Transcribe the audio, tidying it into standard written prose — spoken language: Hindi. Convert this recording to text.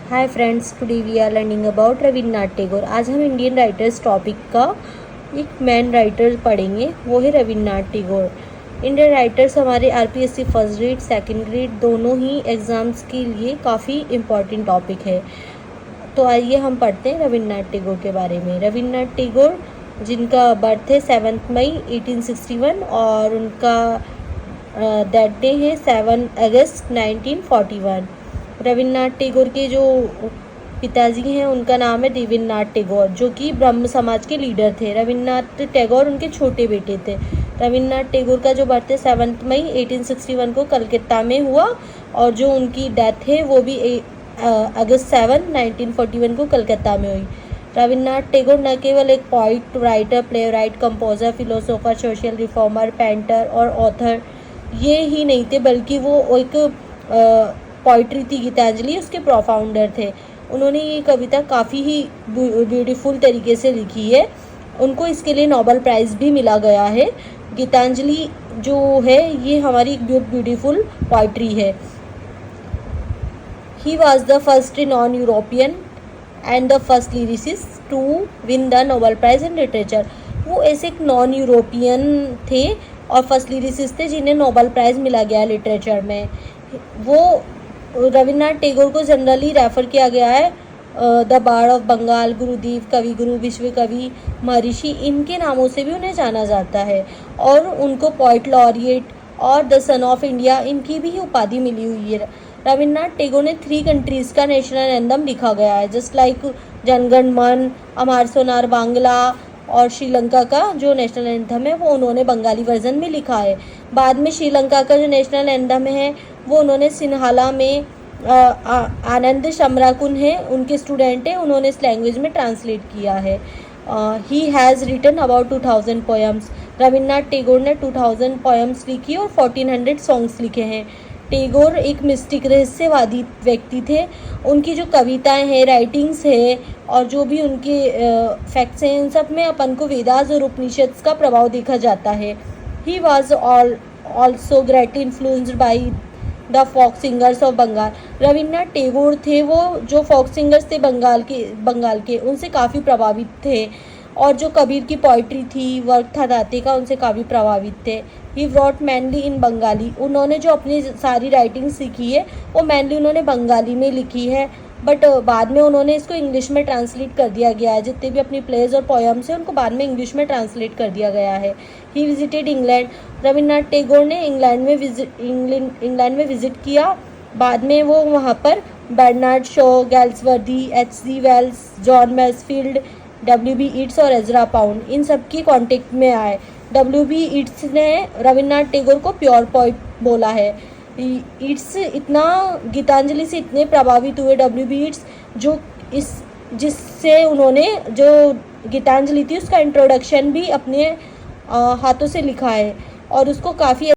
Hi friends, today we are learning about Rabindranath Tagore. आज हम इंडियन राइटर्स टॉपिक का एक मैन राइटर पढ़ेंगे, वो है रविन्द्रनाथ टैगोर। इंडियन राइटर्स हमारे RPSC first grade second grade दोनों ही एग्ज़ाम्स के लिए काफ़ी इम्पॉर्टेंट टॉपिक है। तो आइए हम पढ़ते हैं रविन्द्रनाथ टैगोर के बारे में। रविन्द्रनाथ टैगोर जिनका बर्थ है 7 मई 1861 और उनका डेथ डे है 7 अगस्त 1941। रविन्द्रनाथ टैगोर के जो पिताजी हैं उनका नाम है देवेंद्रनाथ टैगोर, जो कि ब्रह्म समाज के लीडर थे। रविन्द्रनाथ टैगोर उनके छोटे बेटे थे। रविन्द्रनाथ टैगोर का जो बर्थ है 7 मई 1861 को कलकत्ता में हुआ और जो उनकी डेथ है वो भी अगस्त 7 1941 को कलकत्ता में हुई। रविन्द्रनाथ टैगोर न केवल एक poet, writer, play right, composer, philosopher, social reformer, painter और ऑथर ये ही नहीं थे, बल्कि वो एक पोइट्री थी गीतांजलि, उसके प्रोफाउंडर थे। उन्होंने ये कविता काफ़ी ही ब्यूटीफुल तरीके से लिखी है। उनको इसके लिए नोबेल प्राइज़ भी मिला गया है। गीतांजलि जो है ये हमारी ब्यूटीफुल पोइट्री है। He was the first non European and the first lyricist to win the Nobel prize in literature. वो ऐसे एक नॉन यूरोपियन थे और फर्स्ट लिरिसिस्ट थे जिन्हें नोबेल प्राइज़ मिला गया लिटरेचर में। वो रविन्द्रनाथ टैगोर को जनरली रेफ़र किया गया है द बार्ड ऑफ बंगाल, गुरुदेव, कवि गुरु, विश्व कवि, महर्षि, इनके नामों से भी उन्हें जाना जाता है। और उनको पोइट लॉरिएट और द सन ऑफ इंडिया इनकी भी उपाधि मिली हुई है। रविन्द्रनाथ टैगोर ने 3 कंट्रीज़ का नेशनल एंथम लिखा गया है, जस्ट लाइक जनगण मन, अमर सोनार बांग्ला और श्रीलंका का जो नेशनल एंथम है वो उन्होंने बंगाली वर्जन में लिखा है। बाद में श्रीलंका का जो नेशनल एंथम है वो उन्होंने सिन्हाला में आनंद शमराकुन है, उनके स्टूडेंट हैं, उन्होंने इस लैंग्वेज में ट्रांसलेट किया है। He has written about 2000 poems. Rabindranath Tagore ने 2000 पोएम्स लिखी और 1400 सॉन्ग्स लिखे हैं। टैगोर एक मिस्टिक रहस्यवादी व्यक्ति थे। उनकी जो कविताएं हैं, राइटिंग्स है और जो भी उनके फैक्ट्स हैं, उन सब में अपन को वेदास और उपनिषद का प्रभाव देखा जाता है। He was also greatly influenced by the folk singers of Bengal. Rabindranath Tagore थे वो जो फोक सिंगर्स थे बंगाल के उनसे काफ़ी प्रभावित थे और जो कबीर की पोइट्री थी, वर्क था दाते का, उनसे काफ़ी प्रभावित थे। ही व्रॉट मैनली इन बंगाली। उन्होंने जो अपनी सारी राइटिंग सीखी है वो मैनली उन्होंने बंगाली में लिखी है, बट बाद में उन्होंने इसको इंग्लिश में ट्रांसलेट कर दिया गया है। जितने भी अपनी प्लेज और पोएम्स हैं उनको बाद में इंग्लिश में ट्रांसलेट कर दिया गया है। He visited England. Rabindranath Tagore ने इंग्लैंड में विजिट किया। बाद में वो वहाँ पर Bernard Shaw, Galsworthy, H.G. Wells, John Masefield, W.B. Yeats और एजरा पाउंड इन सब की कॉन्टेक्ट में आए। W.B. ईट्स ने रविन्द्रनाथ टैगोर को प्योर पोइट बोला है। ईट्स इतना गीतांजलि से इतने प्रभावित हुए W.B. ईट्स, जो जिससे उन्होंने जो गीतांजलि थी उसका इंट्रोडक्शन भी अपने हाथों से लिखा है और उसको काफ़ी